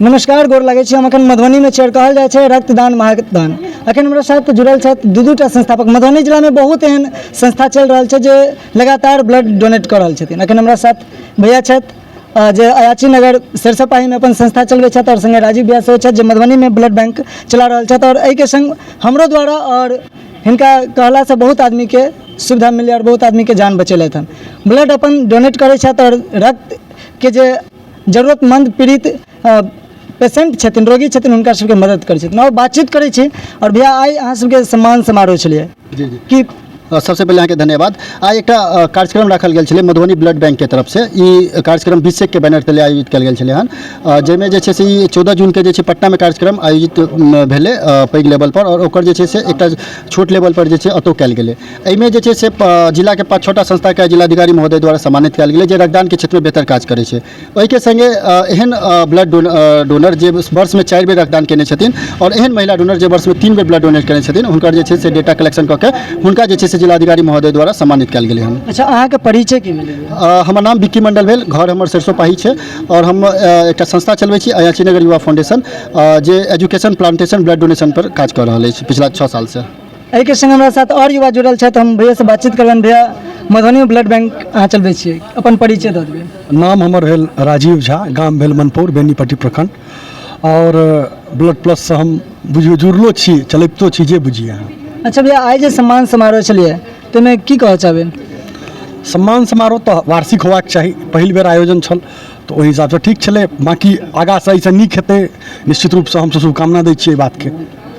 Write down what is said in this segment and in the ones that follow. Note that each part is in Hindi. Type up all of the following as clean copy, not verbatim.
नमस्कार, गोर लगे छी। हम अखन मधुबनी में चढ़ कहल जाए रक्तदान महादान। अखन हमारा साथ जुड़ल दू संस्थापक। मधुबनी जिला में बहुत एहन संस्था चल रहा है जो लगातार ब्लड डोनेट कर रहा है। अखन हमारा साथ भैया जो अयाची नगर सरसपाही में अपन संस्था चलवे और संगे राजीव भैया से जो मधुबनी में ब्लड बैंक चला रहा और एक संग हमरो द्वारा और हिनका कहला से बहुत आदमी के सुविधा मिले और बहुत आदमी के जान बचेले हन। ब्लड अपन डोनेट करे और रक्त के जे जरूरतमंद पीड़ित पेशेंट छथिन, रोगी छथिन, उनका सबके मदद करै छथिन और बातचीत करै छी। और भैया आई अहाँ सबके सम्मान समारोह छलिए जी कि सबसे पहले अहाँके धन्यवाद। आज एक कार्यक्रम रखल गेल छलै मधुबनी ब्लड बैंक के तरफ से। ई कार्यक्रम बिसेक के बैनर तले आयोजित कयल गेल छलै हन, जाहिमे जे छै से ई 14 जून के जे छै पटना में कार्यक्रम आयोजित भेलै पैघ लेवल पर और ओकर जे छै से एकटा छोट लेवल पर जे छै ओतौ कयल गेलै। एहिमे जे छै से जिला के 5-6टा संस्था के जिलाधिकारी महोदय द्वारा सम्मानित कयल गेलै जे रक्तदान के क्षेत्र में बेहतर काज करै छै। ओहिके संगे एहन ब्लड डोनर जे वर्ष में 4 बेर रक्तदान केने छथिन और एहन महिला डोनर जे वर्ष में 3 बेर ब्लड डोनेट केने छथिन, हुनकर जे छै से डेटा कलेक्शन कऽ के हुनका जे छै जिलाधिकारी महोदय द्वारा सम्मानित कयल गेलै हन। अच्छा, अहाँ के परिचय की मिले? हमर नाम विक्की मंडल भेल, घर हमर सरसोपाही छै और हम एक संस्था चलबै छी अयाची नगर युवा फाउंडेशन, जे एजुकेशन प्लांटेशन ब्लड डोनेशन पर काज कर रहल अछि पिछला 6 साल से। एहि के संग हमरा साथ और युवा जुड़ल छथि। हम भैया से बातचीत करबनि। भैया, मधुबनी में ब्लड बैंक अहाँ चलबै छियै, अपन परिचय दऽ देबै। नाम हमर भेल राजीव झा, गाम भेल मनपुर, बेनीपट्टी प्रखंड और ब्लड प्लस से हम बुझियो जुड़लो छी, चलैबतो छी जे बुझिए अहाँ। अच्छा भैया, आई जे सम्मान समारोह छलिए ताहिमे की कहऽ चाहबै? सम्मान समारोह तो वार्षिक होबाक चाही, पहिल बेर आयोजन छल तो ओहि हिसाब से ठीक छलै। बाकी आगाँ से ऐसे नीक हेतै, निश्चित रूप से हम शुभकामना दै छियै बात के।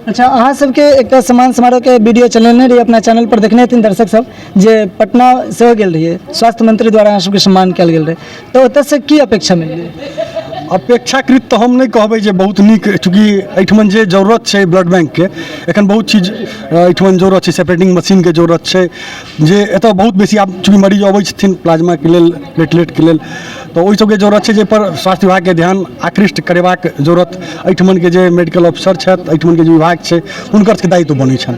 अच्छा, अहाँ सबके एक सम्मान समारोह के वीडियो चलेने रही अपना चैनल पर, देखने हथिन दर्शक सब, जे पटना से गेल रहिए, स्वास्थ्य मंत्री द्वारा अहाँ सबके सम्मान कयल गेल रहे, तो ओतऽ से की अपेक्षा मिललै? अपेक्षाकृत तो हम नहीं कहबै जे बहुत नीक, चूँकि एहिठमन जे जरूरत छै ब्लड बैंक के, एखन बहुत चीज एहिठमन जरूरत छै, सेपरेटिंग मशीन के जरूरत छै, जे एतऽ बहुत बेसी आब चूँकि मरीज अबै छथिन प्लाज्मा के लेल, प्लेटलेट के लेल, तो ओहि सबके जरूरत छै, जाहि पर स्वास्थ्य विभाग के ध्यान आकृष्ट करेबाक जरूरत एहिठमन के जे मेडिकल ऑफिसर छथि, एहिठमन के जे विभाग छै, हुनकर सबके दायित्व बनै छनि।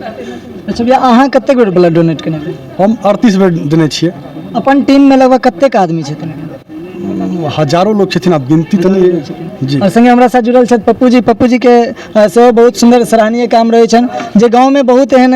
अच्छा भैया, अहाँ कतेक बेर ब्लड डोनेट केने रही? हम 38 बेर देने छियै। अपन टीम में लगभग कतेक आदमी छथिन? हजारों लोग छथिन, आप गिनती तो नहीं है जी। और संगे हमरा साथ जुड़ल छथि पप्पू जी के सेहो बहुत सुंदर सराहनीय काम रहे छन, जे गांव में बहुत एहन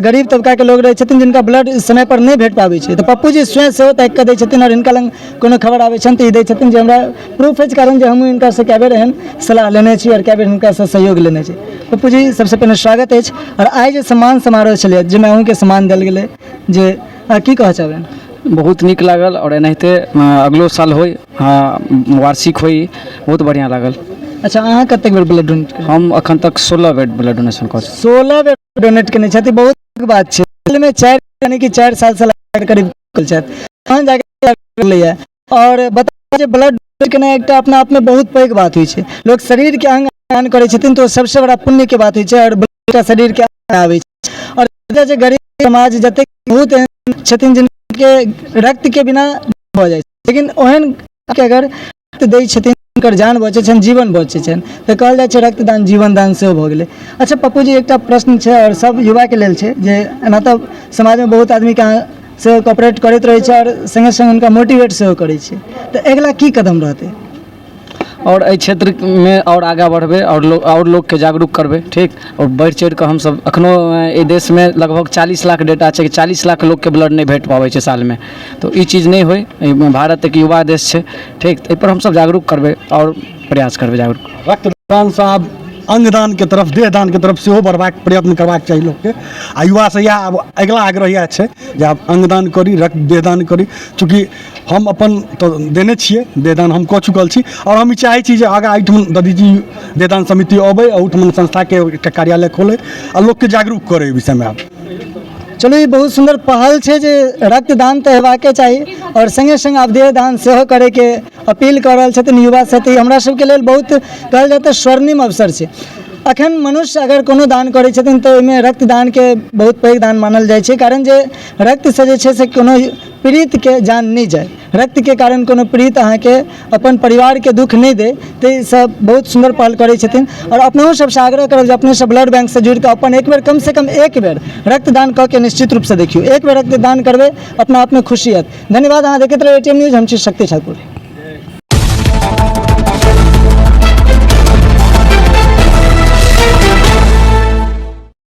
गरीब तबका के लोग रहे छथिन जिनका ब्लड समय पर नहीं भेट पाबै छै, तो पप्पू जी स्वयं सेहो ताकि कऽ दै छथिन और हिनका लग कोनो खबर आबै छन तो ई दै छथिन, जे हमरा प्रूफ अछि, कारण जे हम हिनका से कए बेर एहन सलाह लेने छी और कए बेर हिनका से सहयोग लेने छी। पप्पू जी, सबसे पहले स्वागत अछि। और आई जे सम्मान समारोह छलै जाहिमे अहूँ के सम्मान देल गेलै, जे की कहऽ चाहबै? बहुत नीक लागल और एनाहिते अगलो साल होय, वार्षिक होय, बहुत बढ़िया लागल। अच्छा, अहाँ कतेक बेर ब्लड डोनेट केलियै? हम अखन तक 16 बेर ब्लड डोनेशन कर 16 बेर डोनेट केने छथि, बहुत नीक बात छै। में 4 यानी कि 4 साल से करीब कल छथि, तहन जाके लैया। और बता जे ब्लड डोनेट केना एकटा अपना आप में बहुत पैघ बात होइ छै। लोग शरीर के अंग दान करै छथिन तो सबसे बड़ा पुण्य के बात होइ छै, और ब्लड शरीर के आबै छै। और जे गरीब समाज जतेक बहुत एहन छथिन जिनके रक्त के बिना भऽ जाइ छै, लेकिन ओहन के अगर रक्त दै छथिन, हुनकर जान बचै छनि, जीवन बचै छनि, तऽ कहल जाइ छै रक्तदान जीवन दान सेहो भऽ गेलै। अच्छा पप्पू जी, एकटा प्रश्न छै और सब युवा के लेल छै, जे एना तऽ समाज में बहुत आदमी के से कोऑपरेट करैत रहै छै और संगे संग हुनका मोटिवेट सेहो करै छै, तऽ अगिला की कदम रहतै? और एहि क्षेत्र में और आगा बढ़बे और लोग के जागरूक करबे, ठीक। और बढ़ चढ़ के हम सब अखनो ए देश में लगभग 40 लाख डेटा छै कि 40 लाख लोग के ब्लड नहीं भेट पाबै छै साल में, तो ई चीज़ नहीं होय। भारत एक युवा देश छै, ठीक, एहि पर हम सब जागरूक करबे और प्रयास करबे जागरूक। रक्तदान से आब अंगदान के तरफ, देहदान के तरफ सेहो बढ़बाक प्रयत्न करबाक चाही लोग के। आ युवा से यह आब अगला आग्रह यह छै जे आब अंगदान करी, रक्त देहदान करी, चूँकि हम अपन तो देने छियै, देहदान हम कऽ चुकल छी और हम चाहै छी जे आगाँ एहिठमन ददीजी देहदान समिति अबै और ओहिठमन संस्था के एकटा कार्यालय खोले और लोग के जागरूक करे विषय में। आब चलो, ये बहुत सुंदर पहल है जे रक्तदान तो हेबाक चाहिए और संगे संग आब देहदान सेहो करे के अपील कर रहल छथिन युवा से। हमरा सबके लेल बहुत कहल जाए तो स्वर्णिम अवसर छै। अखन मनुष्य अगर कोनो दान करै छथिन तो ओहिमे रक्तदान के बहुत पैघ दान मानल जाइ छै, कारण जे रक्त से जे छै से कोनो पीड़ित के जान नहीं जाए, रक्त के कारण कोनो पीड़ित अहाँ के अपन परिवार के दुख नहीं दे, तो सब बहुत सुंदर पहल करै छथिन। और अपनों सबसे आग्रह करब जे अपने सब ब्लड बैंक से जुड़ के अपन एक बेर, कम से कम एक बेर रक्तदान कऽ के निश्चित रूप से देखियो। एक बेर रक्तदान करबे, अपना आप में खुशी हैत। धन्यवाद। अहाँ देखैत रहिए ATM न्यूज, हम छी शक्ति ठाकुर।